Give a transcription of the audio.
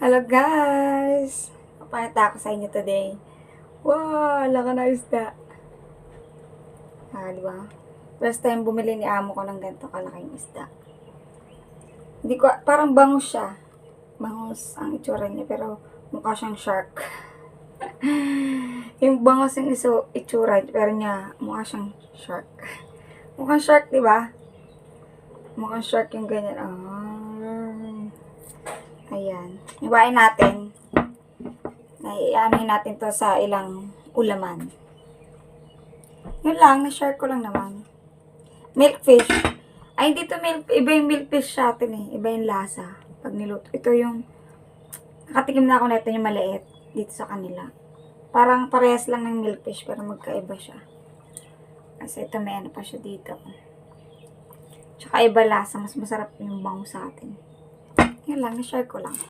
Hello guys! Papakita ako sa inyo today. Wow! Laka na isda. Diba? First time bumili ni amo ko ng ganito kalaking isda. Hindi ko, parang bangus siya. Bangus ang itsura niya, pero mukha siyang shark. Yung bangus yung itsura, pero niya, mukha siyang shark. Mukhang shark, diba? Mukhang shark yung ganyan. Ayan. Iwain natin. Ianohin natin to sa ilang ulaman. Yun lang, na-share ko lang naman. Milkfish. Ay, hindi to iba yung milkfish sa atin eh. Iba yung lasa. Pag niluto. Ito yung, nakatikim na ako na ito yung maliit dito sa kanila. Parang parehas lang ng milkfish, pero magkaiba siya. Kasi ito may ano pa siya dito. Tsaka iba lasa. Mas masarap yung bango sa atin. Yun lang, na-share ko lang.